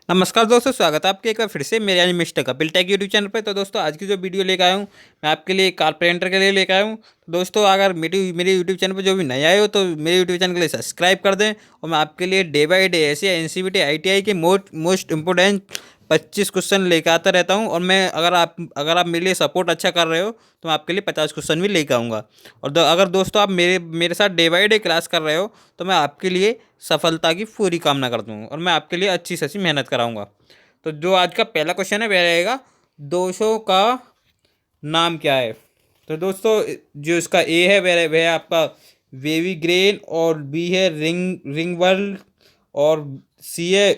नमस्कार दोस्तों, स्वागत है आपके एक बार फिर से मेरे यानी mister Kapil take YouTube channel पर। तो दोस्तों, आज की जो वीडियो लेकर आया हूँ मैं आपके लिए कारपेंटर के लिए लेकर आया हूँ। तो दोस्तों, अगर मेरे यूट्यूब चैनल पर जो भी नए आए हो तो मेरे यूट्यूब चैनल के लिए सब्सक्राइब कर दें। और मैं आपके लिए डे बाई डे ऐसे एनसीईआरटी आईटीआई के मोस्ट इंपोर्टेंट 25 क्वेश्चन लेकर आता रहता हूँ। और मैं अगर आप मेरे लिए सपोर्ट अच्छा कर रहे हो तो मैं आपके लिए 50 क्वेश्चन भी लेकर आऊँगा। और अगर दोस्तों आप मेरे मेरे साथ डे बाई डे क्लास कर रहे हो तो मैं आपके लिए सफलता की पूरी कामना करता हूँ और मैं आपके लिए अच्छी से अच्छी मेहनत कराऊंगा। तो जो आज का पहला क्वेश्चन है वह रहेगा, दोषों का नाम क्या है। तो दोस्तों, जो इसका ए है वह है आपका वेवी ग्रेन, और बी है रिंगवर्ल, और सी है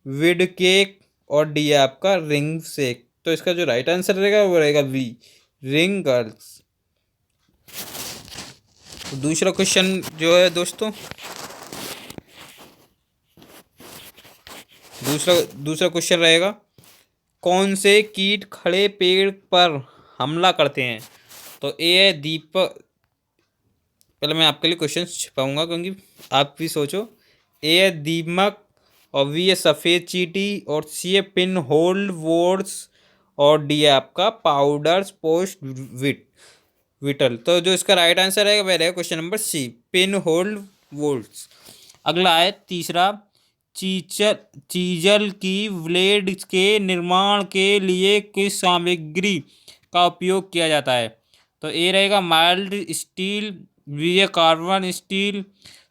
विड केक, और डी है आपका रिंग सेक। तो इसका जो राइट आंसर रहेगा वो रहेगा वी, रिंग गर्ल्स। तो दूसरा क्वेश्चन जो है दोस्तों, दूसरा दूसरा क्वेश्चन रहेगा, कौन से कीट खड़े पेड़ पर हमला करते हैं। तो ए है दीपक। पहले मैं आपके लिए क्वेश्चन छिपाऊंगा क्योंकि आप भी सोचो। ए है दीमक, और बी है सफ़ेद चींटी, और सी है पिन होल वोर्ड्स, और डी है आपका पाउडर्स पोस्ट विटल। तो जो इसका राइट आंसर है वह रहेगा question number C, pin hole volts. अगला है तीसरा, चीचल चीजल की ब्लेड के निर्माण के लिए किस सामग्री का उपयोग किया जाता है। तो ए रहेगा माइल्ड स्टील, बी है कार्बन स्टील,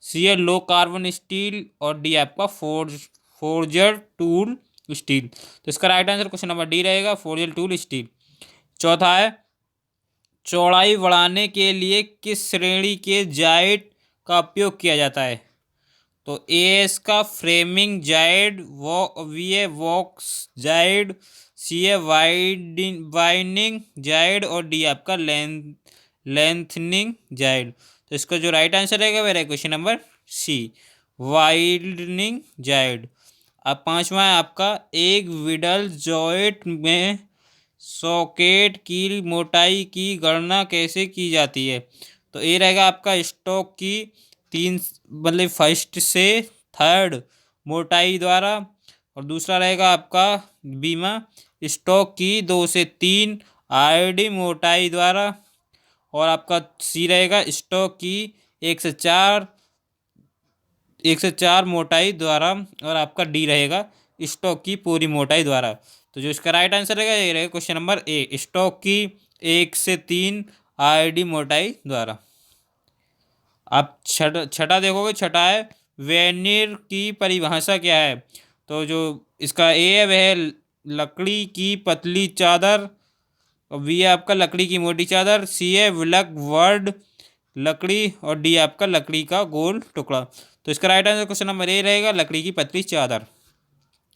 सी है लो कार्बन स्टील, और डी आपका फोर्जर टूल स्टील। तो इसका right answer question number D रहेगा, फोर्जर टूल स्टील। चौथा है, चौड़ाई बढ़ाने के लिए किस श्रेणी के जाइट का उपयोग किया जाता है। तो ए इसका फ्रेमिंग जाइड, वो वी है वॉक्स जाइड, सी है वाइनिंग जाइड, और डी आपका लेंथनिंग जाइड। तो इसका जो राइट आंसर रहेगा वह रहेगा क्वेश्चन नंबर सी, वाइडनिंग जाइड। अब पांचवा है आपका, एक विडल जॉइंट में सॉकेट की मोटाई की गणना कैसे की जाती है। तो ये रहेगा आपका स्टॉक की तीन, मतलब फर्स्ट से थर्ड मोटाई द्वारा, और दूसरा रहेगा आपका बीमा स्टॉक की 2 से 3 आईडी मोटाई द्वारा, और आपका सी रहेगा स्टॉक की 1 से 4 मोटाई द्वारा, और आपका डी रहेगा स्टॉक की पूरी मोटाई द्वारा। तो जो इसका राइट आंसर रहेगा ये रहेगा क्वेश्चन नंबर ए, स्टॉक की 1 से 3 आईडी मोटाई द्वारा। आप छठा देखोगे, छठा है, वेनिर की परिभाषा क्या है। तो जो इसका ए है वह है लकड़ी की पतली चादर, और बी है आपका लकड़ी की मोटी चादर, सी है विलक वर्ड लकड़ी, और डी आपका लकड़ी का गोल टुकड़ा। तो इसका right answer question number A रहेगा, लकड़ी की पतली चादर।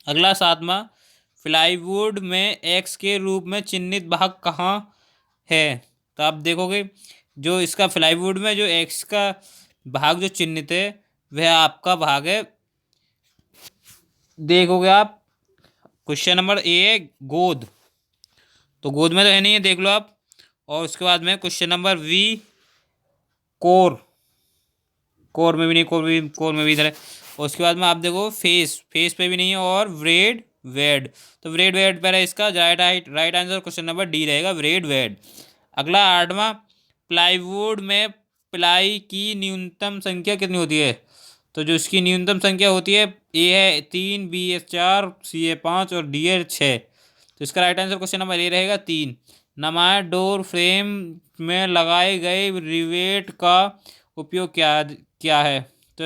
अगला सातवां, प्लाईवुड में एक्स के रूप में चिन्हित भाग कहाँ है। तो आप देखोगे, जो इसका प्लाईवुड में जो एक्स का भाग जो चिन्हित है वह आपका भाग है, देखोगे आप, क्वेश्चन नंबर ए है गोद। तो गोद में तो है नहीं है, देख लो आप। और उसके बाद में question number V, core. Core में भी नहीं, कोर में भी इधर है। और उसके बाद में आप देखो फेस पे भी नहीं है, और व्रेड वेड। तो व्रेड वेड पर है इसका right answer question number D रहेगा, व्रेड वेड। अगला आठवां, प्लाईवुड में प्लाई की न्यूनतम संख्या कितनी होती है। तो जो इसकी न्यूनतम संख्या होती है, ए है 3, बी है 4, सी है 5, और डी है 6। तो इसका right answer question number A रहेगा 3। नमाज डोर फ्रेम में लगाए गए रिवेट का उपयोग क्या क्या है। तो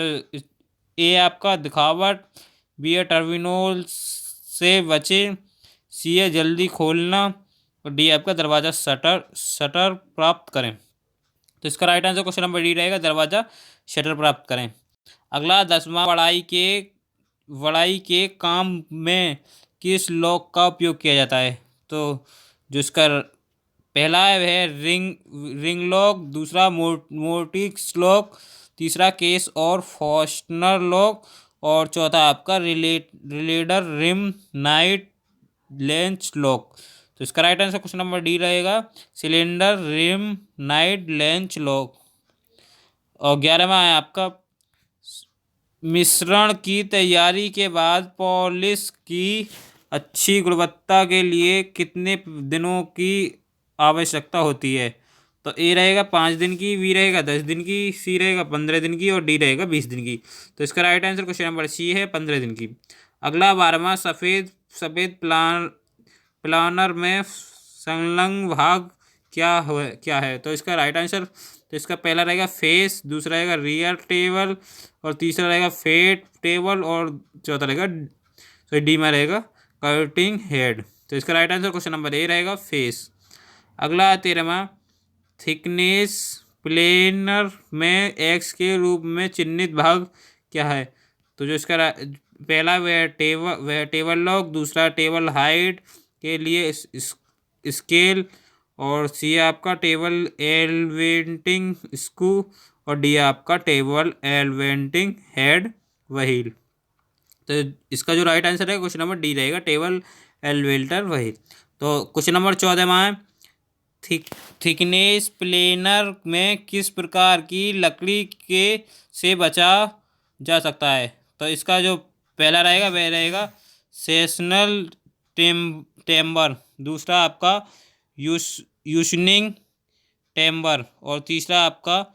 ए आपका दिखावट, बी है टर्मिनोल से बचे, सी है जल्दी खोलना, और डी आपका दरवाज़ा शटर प्राप्त करें। तो इसका right answer question number D रहेगा, दरवाज़ा शटर प्राप्त करें। अगला 10वां, बढ़ाई के काम में किस लॉक का उपयोग किया जाता है। तो जो इसका पहला है वह रिंग लॉक, दूसरा मोटिक्स लॉक, तीसरा केस और फॉस्टनर लॉक, और चौथा आपका रिलेडर रिम नाइट लेंच लॉक। तो इसका right answer question number D रहेगा, cylinder rim night latch lock. और 11वां है आपका मिश्रण की तैयारी के बाद पॉलिश की अच्छी गुणवत्ता के लिए कितने दिनों की आवश्यकता होती है? तो ए रहेगा 5 दिन की, बी रहेगा 10 दिन की, सी रहेगा 15 दिन की और डी रहेगा 20 दिन की। तो इसका right answer question number C है, 15 दिन की। अगला 12वां, सफ़ेद सफ़ेद प्लानर में संलग्न भाग क्या है? तो इसका राइट आंसर, तो इसका पहला रहेगा फेस, दूसरा रहेगा रियर टेबल और तीसरा रहेगा फेट टेबल और चौथा रहेगा, तो डी में रहेगा कर्टिंग हेड। तो इसका right answer question number A रहेगा फेस। अगला 13वां, थिकनेस प्लेनर में एक्स के रूप में चिन्हित भाग क्या है? तो जो इसका पहला वह टेबल लॉक, दूसरा टेबल हाइट के लिए स्केल और सी है आपका टेबल एलवेंटिंग स्क्रू और डी है आपका टेबल एलवेंटिंग हेड व्हील। तो इसका जो राइट आंसर है क्वेश्चन नंबर डी रहेगा, टेबल एलवेटर व्हील। तो क्वेश्चन नंबर 14वां है, थिकनेस प्लेनर में किस प्रकार की लकड़ी के से बचा जा सकता है? तो इसका जो पहला रहेगा वह रहेगा सेशनल टेम्बर, दूसरा आपका यूशनिंग टेम्बर और तीसरा आपका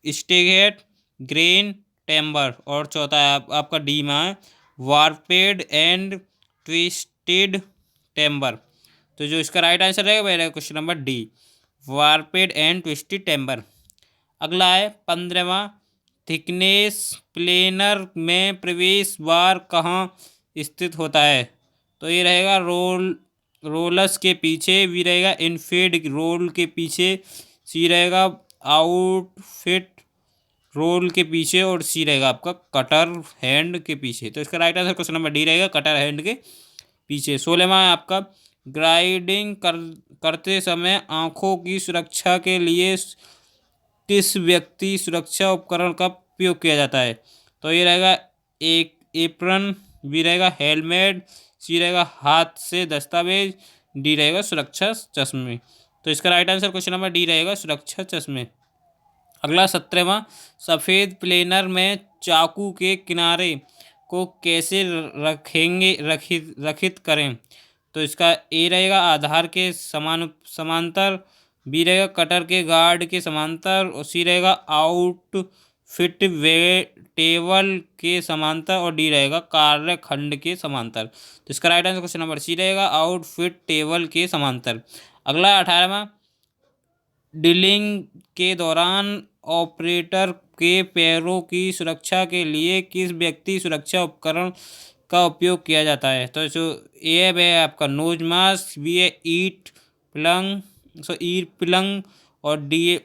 स्टेगेट ग्रेन टेम्बर और चौथा है आपका डी में है वार्पेड एंड ट्विस्टेड टेम्बर। तो जो इसका राइट आंसर रहेगा वह रहेगा question number D, warped and twisted timber. अगला है 15वां, थिकनेस प्लेनर में प्रवेश द्वार कहाँ स्थित होता है? तो ये रहेगा रोलस के पीछे, बी रहेगा इनफीड रोल के पीछे, सी रहेगा आउटफिट रोल के पीछे और सी रहेगा आपका कटर हैंड के पीछे। तो इसका right answer question number D रहेगा, कटर हैंड के पीछे। 16वां है आपका, ग्राइंडिंग करते समय आँखों की सुरक्षा के लिए किस व्यक्ति सुरक्षा उपकरण का उपयोग किया जाता है? तो ये रहेगा एक एप्रन, बी रहेगा हेलमेट, सी रहेगा हाथ से दस्तावेज, डी रहेगा सुरक्षा चश्मे। तो इसका right answer question number D रहेगा, सुरक्षा चश्मे। अगला 17वां, सफ़ेद प्लेनर में चाकू के किनारे को कैसे रखित करें? तो इसका ए रहेगा आधार के समांतर, बी रहेगा कटर के गार्ड के समांतर और सी रहेगा आउटफिट वे टेबल के समांतर और डी रहेगा कार्य खंड के समांतर। तो इसका right answer question number C रहेगा, आउटफिट टेबल के समांतर। अगला 18वां, ड्रिलिंग के दौरान ऑपरेटर के पैरों की सुरक्षा के लिए किस व्यक्ति सुरक्षा उपकरण का उपयोग किया जाता है? तो जो ए है आपका नोज मास्क, बी है ईर प्लंग और डी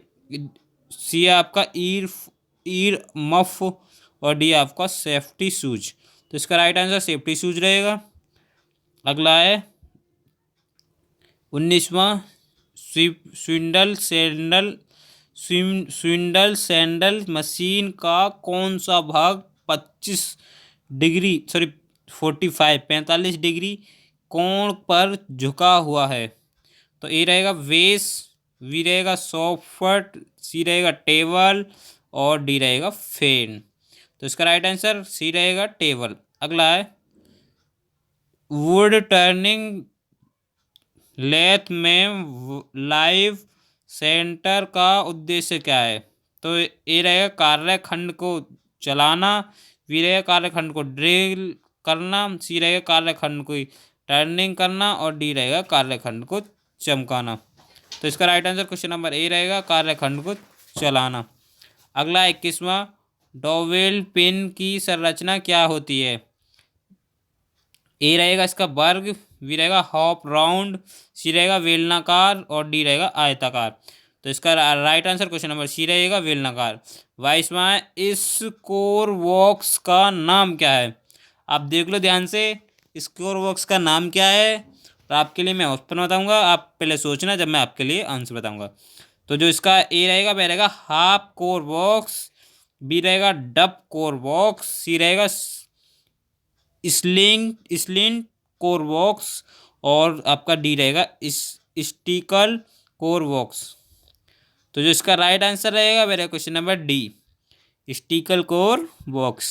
सी है आपका ईर मफ और डी आपका सेफ्टी शूज। तो इसका राइट आंसर सेफ्टी शूज रहेगा। अगला है 19वां, स्विंडल सैंडल मशीन का कौन सा भाग 45 डिग्री कोण पर झुका हुआ है? तो ए रहेगा वेस, बी रहेगा सॉफ्ट, सी रहेगा टेबल और डी रहेगा फैन। तो इसका राइट आंसर सी रहेगा टेबल। अगला है वुड टर्निंग लेथ में लाइव सेंटर का उद्देश्य क्या है? तो ए रहेगा कार्यखंड को चलाना, बी रहेगा कार्यखंड को ड्रिल करना, सी रहेगा कार्यखंड को टर्निंग करना और डी रहेगा कार्यखंड को चमकाना। तो इसका right answer question number A रहेगा, कार्यखंड को चलाना। अगला 21वां, डोवेल पिन की संरचना क्या होती है? ए रहेगा इसका वर्ग, बी रहेगा हॉप राउंड, सी रहेगा बेलनाकार और डी रहेगा आयताकार। तो इसका right answer question number C रहेगा बेलनाकार। 22वां, इस कोर बॉक्स का नाम क्या है? आप देख लो ध्यान से, इस कोर बॉक्स का नाम क्या है। तो आपके लिए मैं ऑप्शन बताऊंगा, आप पहले सोचना जब मैं आपके लिए आंसर बताऊंगा। तो जो इसका ए रहेगा वह रहेगा हाफ कोर बॉक्स, बी रहेगा डब कोर बॉक्स, सी रहेगा स्लिंट कोर बॉक्स और आपका डी रहेगा स्टिकल कोर बॉक्स। तो जो इसका राइट आंसर रहेगा वह रहेगा question number D, sticker core box.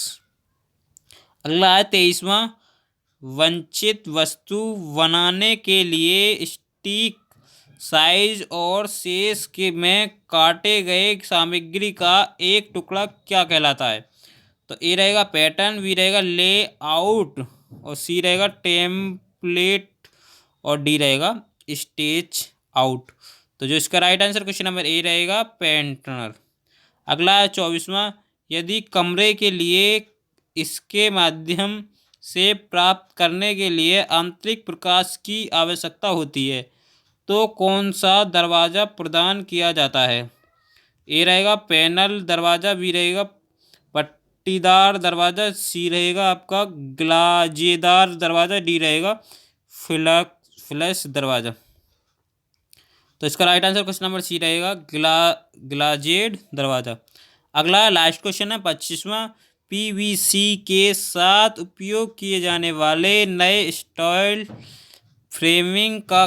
अगला है 23वां, वंचित वस्तु बनाने के लिए स्टिक साइज और शेष के में काटे गए सामग्री का एक टुकड़ा क्या कहलाता है? तो ए रहेगा पैटर्न, बी रहेगा लेआउट और सी रहेगा टेम्पलेट और डी रहेगा स्टेच आउट। तो जो इसका right answer question number A रहेगा पैटर्न। अगला है 24वां, यदि कमरे के लिए इसके माध्यम से प्राप्त करने के लिए आंतरिक प्रकाश की आवश्यकता होती है तो कौन सा दरवाज़ा प्रदान किया जाता है? ए रहेगा पैनल दरवाज़ा, बी रहेगा पट्टीदार दरवाज़ा, सी रहेगा आपका ग्लाजेदार दरवाज़ा, डी रहेगा फ्लैश दरवाज़ा। तो इसका right answer question number C रहेगा ग्लाजेड दरवाज़ा। अगला लास्ट क्वेश्चन है 25वां, पीवीसी के साथ उपयोग किए जाने वाले नए स्टाइल फ्रेमिंग का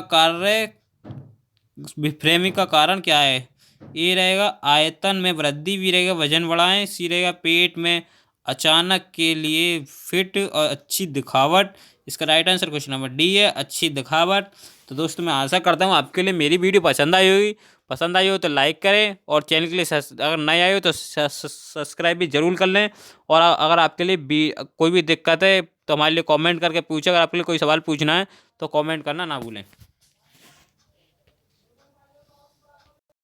कारण क्या है? ए रहेगा आयतन में वृद्धि, बी रहेगा वजन बढ़ाएं, सी रहेगा पेट में अचानक के लिए फिट और अच्छी दिखावट। इसका right answer question number D है अच्छी दिखावट। तो दोस्तों मैं आशा करता हूँ आपके लिए मेरी वीडियो पसंद आई होगी। पसंद आई हो तो लाइक करें और चैनल के लिए अगर नए आए हो तो सब्सक्राइब भी जरूर कर लें। और अगर आपके लिए कोई भी दिक्कत है तो हमारे लिए कमेंट करके पूछें। अगर आपके लिए कोई सवाल पूछना है तो कमेंट करना ना भूलें।